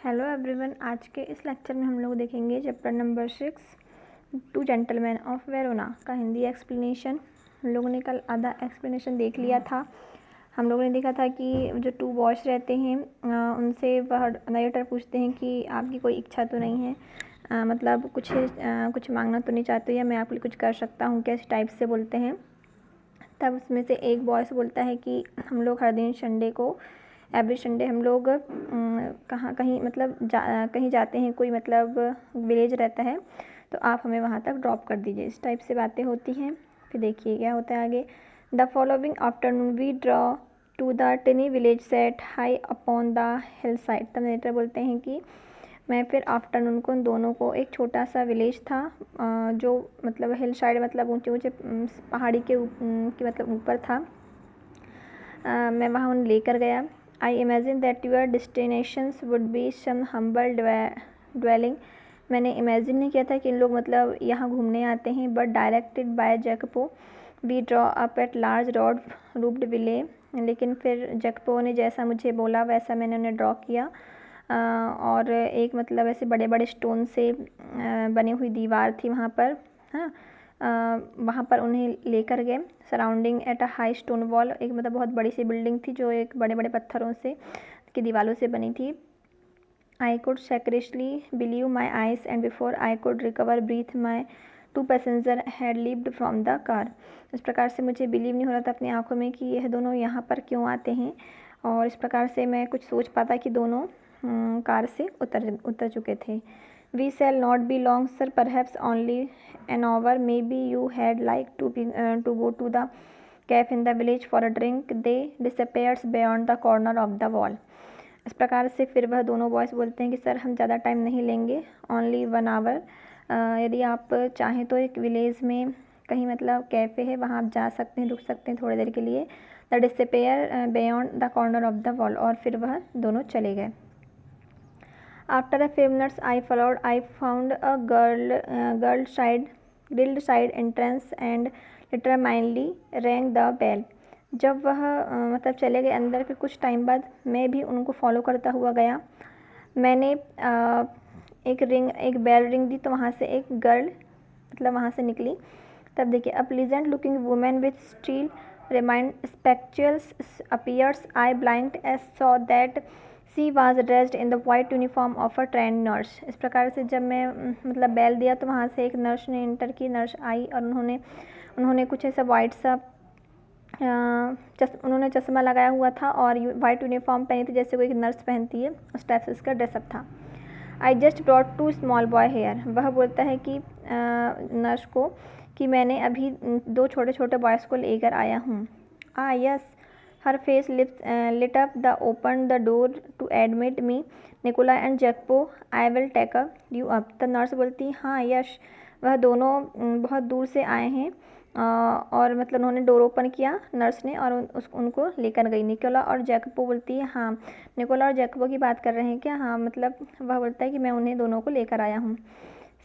Hello everyone, आज के इस लेक्चर में हम लोग देखेंगे chapter number 6 two gentleman of Verona का हिंदी एक्सप्लेनेशन। हम लोगों ने कल आधा एक्सप्लेनेशन देख लिया था। हम लोगों ने देखा था कि जो टू बॉयज़ रहते हैं उनसे वह नरेटर पूछते हैं कि आपकी कोई इच्छा तो नहीं है, मतलब कुछ मांगना तो नहीं चाहते या मैं आपके लिए कुछ कर सकता हूँ क्या, इस टाइप से बोलते हैं। तब उसमें से एक बॉयज़ बोलता है कि हम लोग हर दिन संडे को एवरी संडे हम लोग कहीं जाते हैं, कोई मतलब विलेज रहता है, तो आप हमें वहाँ तक ड्रॉप कर दीजिए। इस टाइप से बातें होती हैं। फिर देखिए क्या होता है आगे। The following afternoon we draw to the tiny village set high upon the hill side. तब नेटर बोलते हैं कि मैं फिर आफ्टरनून को उन दोनों को एक छोटा सा विलेज था जो मतलब हिल साइड मतलब ऊंचे ऊंचे पहाड़ी के मतलब ऊपर था। मैं वहाँ उन्हें लेकर गया। I imagine that your destinations would be some humble dwelling. मैंने इमेजिन नहीं किया था कि इन लोग मतलब यहाँ घूमने आते हैं। But directed by Jacopo we drew up at large red roofed villa. लेकिन फिर जैकपो ने जैसा मुझे बोला वैसा मैंने उन्हें ड्रॉ किया और एक मतलब ऐसे बड़े बड़े स्टोन से बनी हुई दीवार थी वहाँ पर। हाँ, वहाँ पर उन्हें लेकर गए। Surrounding at a high stone wall, एक मतलब बहुत बड़ी सी बिल्डिंग थी जो एक बड़े बड़े पत्थरों से की दीवारों से बनी थी। I could scarcely believe my eyes and before I could recover breath my two passenger had leaved from the car. इस प्रकार से मुझे बिलीव नहीं हो रहा था अपनी आंखों में कि यह दोनों यहाँ पर क्यों आते हैं, और इस प्रकार से मैं कुछ सोच पाता कि दोनों कार से उतर चुके थे। We shall not be long, sir. Perhaps only an hour. Maybe you had like to go to the cafe in the village for a drink. They disappears beyond the corner of the wall. इस प्रकार से फिर वह दोनों boys बोलते हैं कि sir हम ज़्यादा टाइम नहीं लेंगे, ओनली 1 आवर। यदि आप चाहें तो एक विलेज में कहीं मतलब कैफ़े है, वहाँ आप जा सकते हैं, रुक सकते हैं थोड़ी देर के लिए। The disappear beyond the corner of the wall. और फिर वह दोनों चले गए। After a few minutes I followed. I found a grilled side entrance and determinedly rang the bell. जब वह मतलब चले गए अंदर, फिर कुछ टाइम बाद मैं भी उनको फॉलो करता हुआ गया। मैंने एक बेल रिंग दी तो वहाँ से एक गर्ल मतलब वहाँ से निकली। तब देखिए, a pleasant looking woman with steel rimmed spectacles appears. I blind as saw that she was dressed in the white uniform of a trained nurse. इस प्रकार से जब मैं मतलब बेल दिया तो वहाँ से एक नर्स ने इंटर की। नर्स आई और उन्होंने कुछ ऐसा वाइट सा उन्होंने चश्मा लगाया हुआ था और वाइट यूनिफॉर्म पहनी थी जैसे कोई एक नर्स पहनती है, उस टाइप से उसका ड्रेसअप था। I just brought 2 small boy here. वह बोलता है कि नर्स को कि मैंने अभी 2 छोटे छोटे बॉयज़ को लेकर आया हूँ। Yes, her face lit up. The opened the door to admit me, Nicola and Jacopo. I will take you up. तो नर्स बोलती हाँ यश, वह दोनों बहुत दूर से आए हैं और मतलब उन्होंने डोर ओपन किया नर्स ने और उनको लेकर गई। निकोला और जैकपो बोलती है हाँ, निकोला और जैकपो की बात कर रहे हैं क्या? हाँ, मतलब वह बोलता है कि मैं उन्हें दोनों को लेकर आया हूँ।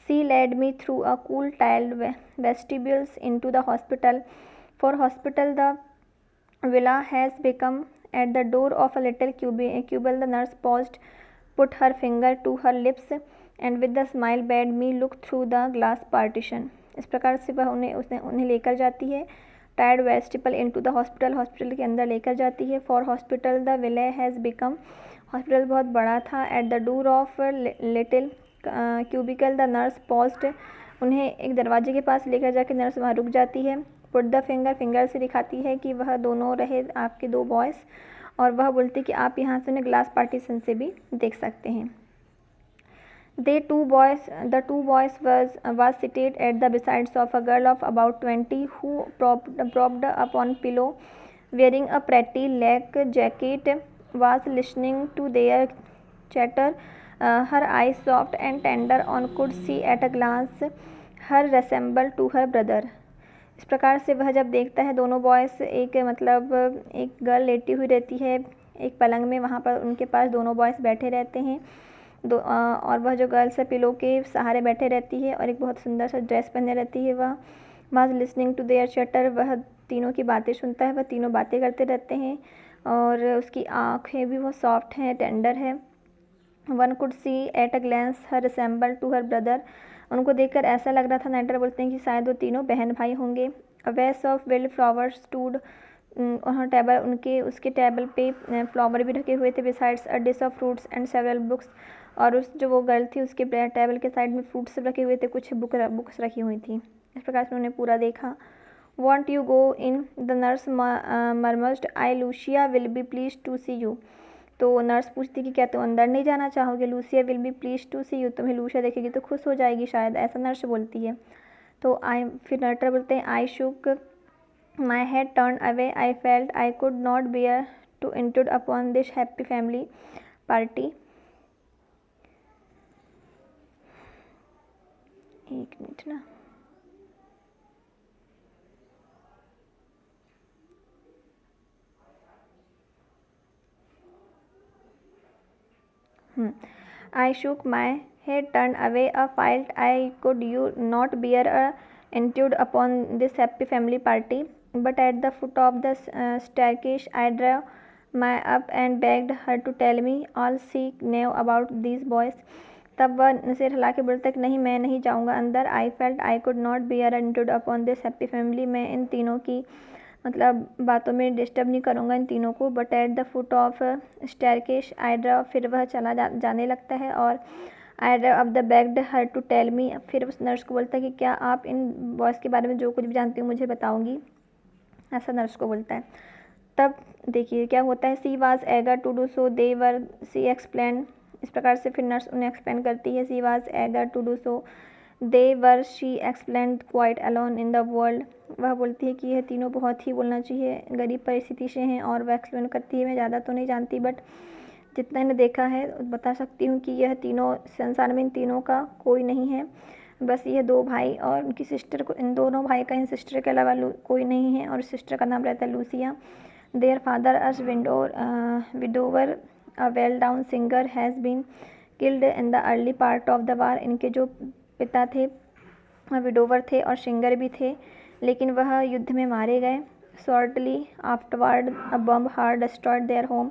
She led me through a cool tiled vestibules into the hospital. For hospital the Villa has become. At the door of a little cubicle the nurse paused, put her finger to her lips and with a smile bade me look through the glass partition. इस प्रकार से वह उन्हें लेकर जाती है। Tiled vestibule into the hospital, hospital के अंदर लेकर जाती है। For hospital the villa has become, hospital बहुत बड़ा था। At the door of little cubicle the nurse paused, उन्हें एक दरवाजे के पास लेकर जाकर नर्स वहाँ रुक जाती है। पुट द फिंगर से दिखाती है कि वह दोनों रहे आपके 2 बॉयज़, और वह बोलती कि आप यहाँ से उन्हें ग्लास पार्टीशन से भी देख सकते हैं। The two boys was seated at the besides of a girl of about 20 who propped upon pillow, wearing a pretty lack jacket, was listening to their chatter. Her eyes soft and tender, one could see at a glance her resembled to her brother. इस प्रकार से वह जब देखता है दोनों boys एक मतलब एक गर्ल लेटी हुई रहती है एक पलंग में, वहाँ पर उनके पास दोनों बॉयज़ बैठे रहते हैं और वह जो गर्ल्स है पिलो के सहारे बैठे रहती है और एक बहुत सुंदर सा ड्रेस पहने रहती है। वह was listening to their chatter, वह तीनों की बातें सुनता है, वह तीनों बातें करते रहते हैं और उसकी आँखें भी बहुत सॉफ्ट हैं, टेंडर है। One could see at a glance her resemble to her brother. उनको देखकर ऐसा लग रहा था, नाइटर बोलते हैं कि शायद वो तीनों बहन भाई होंगे। अ वेस ऑफ विल्ड फ्लावर्स स्टूड, वहाँ टेबल उनके उसके टेबल पे फ्लावर भी रखे हुए थे। Besides a dish of fruits and several books, और उस जो वो गर्ल थी उसके टेबल के साइड में फ्रूट्स सब रखे हुए थे, कुछ बुक्स रखी हुई थी। इस प्रकार से उन्होंने पूरा देखा। Won't you go in, the nurse murmured, I Lucia will be pleased to see you. तो नर्स पूछती कि क्या तुम अंदर नहीं जाना चाहोगे? Lucia will be pleased to see you, तुम्हें लूसिया देखेगी तो खुश हो जाएगी शायद, ऐसा नर्स बोलती है। तो आई, फिर नटर बोलते हैं I shook my head turn away, I felt I could not bear to intrude upon this happy family party. एक मिनट ना, I shook my head, turned away, felt I could you not bear a intrude upon this happy family party. But at the foot of the staircase, I drew my up and begged her to tell me all she knew about these boys. तब वह सिर हिला के बोलता कि नहीं, मैं नहीं जाऊंगा अंदर। आई felt I could not beer intrude upon this happy family, मैं इन तीनों की मतलब बातों में डिस्टर्ब नहीं करूँगा इन तीनों को। But at the foot of staircase I drew, फिर वह चला जाने लगता है। और I drew of the begged her to tell me, फिर उस नर्स को बोलता है कि क्या आप इन बॉयज़ के बारे में जो कुछ भी जानती हो मुझे बताऊँगी, ऐसा नर्स को बोलता है। तब देखिए क्या होता है, she was eager to do so they were, she explain, इस प्रकार से फिर नर्स उन्हें एक्सप्लेन करती है। She was eager to do so they were, she explain quite alone in the world, वह बोलती है कि यह तीनों बहुत ही बोलना चाहिए गरीब परिस्थिति से हैं। और वह एक्सप्लेन करती है, मैं ज़्यादा तो नहीं जानती बट जितना मैंने देखा है बता सकती हूँ कि यह तीनों संसार में इन तीनों का कोई नहीं है, बस ये दो भाई और उनकी सिस्टर को, इन दोनों भाई का इन सिस्टर के अलावा कोई नहीं है। और सिस्टर का नाम रहता है Lucia. Their father as widower a well down singer has been killed in the early part of the war, इनके जो पिता थे वह विडोवर थे और सिंगर भी थे, लेकिन वह युद्ध में मारे गए। Shortly afterward a bomb hard destroyed their home,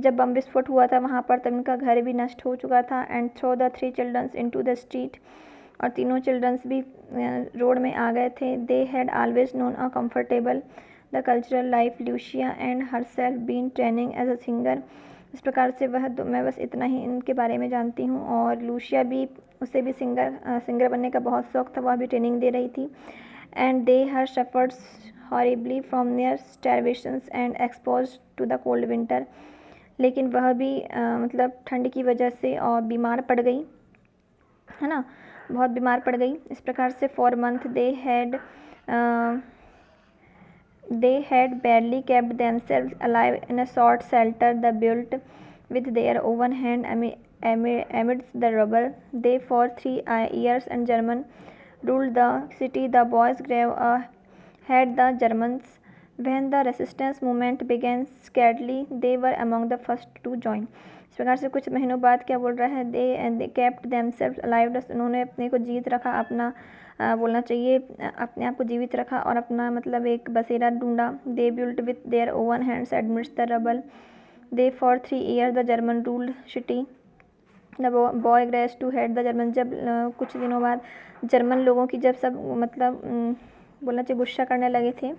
जब बम विस्फोट हुआ था वहाँ पर तब इनका घर भी नष्ट हो चुका था। And throw the three childrens into the street, और तीनों चिल्ड्रंस भी रोड में आ गए थे। They had always known a comfortable the cultural life, Lucia and herself been training as a singer. इस प्रकार से वह मैं बस इतना ही इनके बारे में जानती हूँ। और लूसिया भी, उसे भी सिंगर बनने का बहुत शौक था, वह भी ट्रेनिंग दे रही थी। And they her suffers horribly from near starvations and expose to the cold winter, लेकिन वह भी मतलब ठंड की वजह से और बीमार पड़ गई, है ना, बहुत बीमार पड़ गई। इस प्रकार से for month they had barely kept themselves alive in a short shelter they built with their own hand amidst the rubble. They for 3 years and German ruled the city. The boys grew had the Germans. When the resistance movement began scarcely, they were among the first to join. इस प्रकार से कुछ महीनों बाद क्या बोल रहा है, दे केप्ट देमसेल्व्स अलाइव, उन्होंने अपने को जीवित रखा, अपना बोलना चाहिए अपने आप को जीवित रखा और अपना मतलब एक बसेरा ढूंढा। They built with their own hands admits the rubble, they for 3 years the German ruled city, the boy grace to head the German. जब कुछ दिनों बाद जर्मन लोगों की जब सब मतलब बोलना चाहिए गुस्सा करने लगे थे,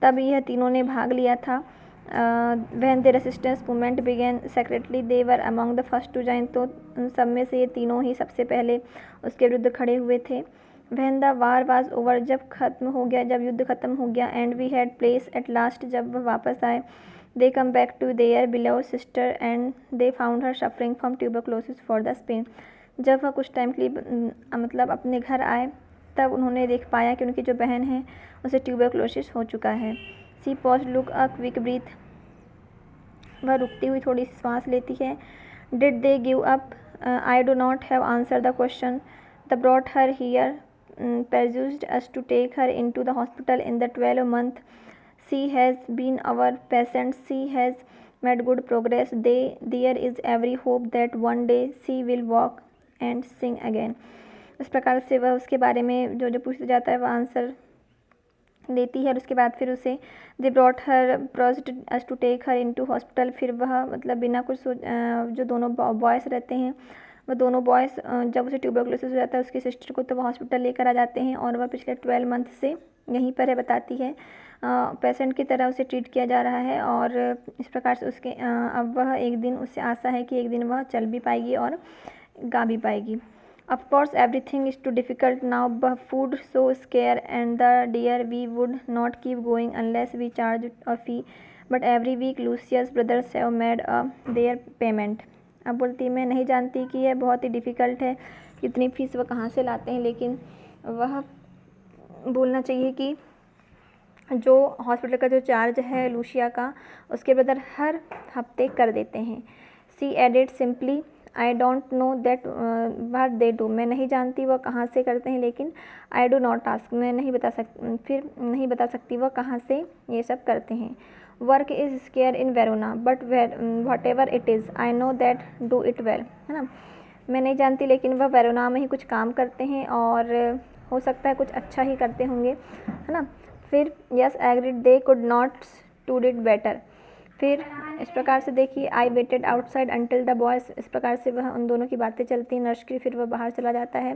तब यह तीनों ने भाग लिया था। When the resistance movement began secretly they were among the first to join, तो उन सब में से ये तीनों ही सबसे पहले उसके विरुद्ध खड़े हुए थे। When the war was over, जब खत्म हो गया, जब युद्ध खत्म हो गया। And we had place at last, जब वह वापस आए। They came back to their below sister and they found her suffering from tuberculosis for the spine. जब वह कुछ टाइम के लिए मतलब अपने घर आए तब उन्होंने देख पाया कि उनकी जो बहन है उसे ट्यूबरक्लोसिस हो चुका है। She paused look a quick breath, वह रुकती हुई थोड़ी सी सांस लेती है। Did they give up, I do not have answer the question, the brought her here, persuaded us to take her into the hospital in the 12th month. She has been our patient. She has made good progress. There is every hope that one day she will walk and sing again. इस प्रकार से वह उसके बारे में जो जो पूछा जाता है वह आंसर देती है और उसके बाद फिर उसे they brought her persuaded us to take her into hospital. फिर वह मतलब बिना कुछ जो दोनों बॉयज़ रहते हैं वो दोनों बॉयज़ जब उसे ट्यूबरकुलोसिस हो जाता है उसकी सिस्टर को, तो वह हॉस्पिटल लेकर आ जाते हैं और वह पिछले 12 मंथ से यहीं पर है, बताती है। पेशेंट की तरह उसे ट्रीट किया जा रहा है और इस प्रकार से उसके अब वह एक दिन, उससे आशा है कि एक दिन वह चल भी पाएगी और गा भी पाएगी। Of course, everything is too difficult now, but food so scarce, and the dear we would not keep going unless we charged a fee. But every week Lucia's brothers have made their payment. अब बोलती है मैं नहीं जानती कि यह बहुत ही difficult है, इतनी फ़ीस वह कहाँ से लाते हैं, लेकिन वह बोलना चाहिए कि जो हॉस्पिटल का जो चार्ज है लूसिया का, उसके ब्रदर हर हफ्ते कर देते हैं। She added simply I don't know that what they do. मैं नहीं जानती वह कहाँ से करते हैं, लेकिन आई डू नॉट आस्क, मैं नहीं बता सकती वह कहाँ से ये सब करते हैं। Work is square in Verona but what ever it is I know that do it well, है ना। मैं नहीं जानती लेकिन वह वेरोना में ही कुछ काम करते हैं और हो सकता है कुछ अच्छा ही करते होंगे, है ना। फिर yes agreed they could not to did better. फिर इस प्रकार से देखिए I waited outside until the boys, इस प्रकार से वह उन दोनों की बातें चलती हैं नर्स की। फिर वह बाहर चला जाता है,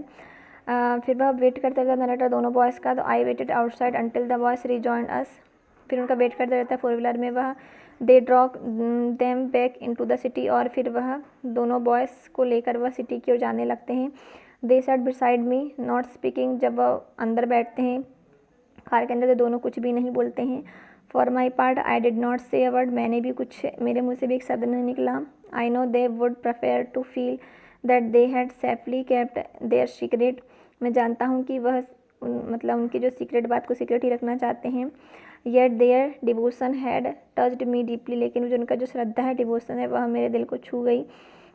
फिर वह वेट करता रहता है नरेटर दोनों बॉयज़ का। तो I waited outside until the boys rejoined us, फिर उनका वेट करता रहता है 4 व्हीलर में वह। They drop them back into the city, और फिर वह दोनों बॉयज़ को लेकर वह सिटी की ओर जाने लगते हैं। They sat beside me not speaking, जब वह अंदर बैठते हैं कार के अंदर तो दोनों कुछ भी नहीं बोलते हैं। For my part I did not से अ वर्ड, मैंने भी कुछ, मेरे मुँह से भी एक शब्द नहीं निकला। I know they would prefer to feel that they had safely kept their secret, मैं जानता हूँ कि वह मतलब उनकी जो सीक्रेट बात को सीक्रेट ही रखना चाहते हैं। Yet their devotion had touched me deeply, लेकिन जो उनका जो श्रद्धा है, डिवोशन है, वह मेरे दिल को छू गई।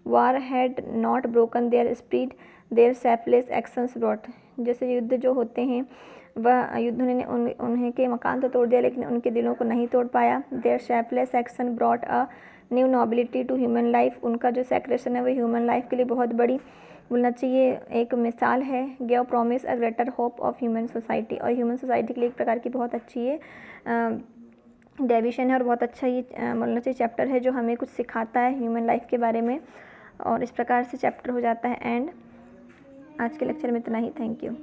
War had not broken their spirit their selfless actions brought, जैसे युद्ध जो होते हैं वह युद्ध ने उन्हें के मकान तो तोड़ दिया लेकिन उनके दिलों को नहीं तोड़ पाया। Their selfless action brought a new nobility to human life, उनका जो सेक्रेशन है वह ह्यूमन लाइफ के लिए बहुत बड़ी, बोलना चाहिए एक मिसाल है। Give promise a greater hope of human society, और ह्यूमन सोसाइटी के लिए एक प्रकार की बहुत अच्छी ये डेविशन है और बहुत अच्छा ये बोलना चाहिए चैप्टर है जो हमें कुछ सिखाता है ह्यूमन लाइफ के बारे में। और इस प्रकार से चैप्टर हो जाता है एंड। आज के लेक्चर में इतना ही, थैंक यू।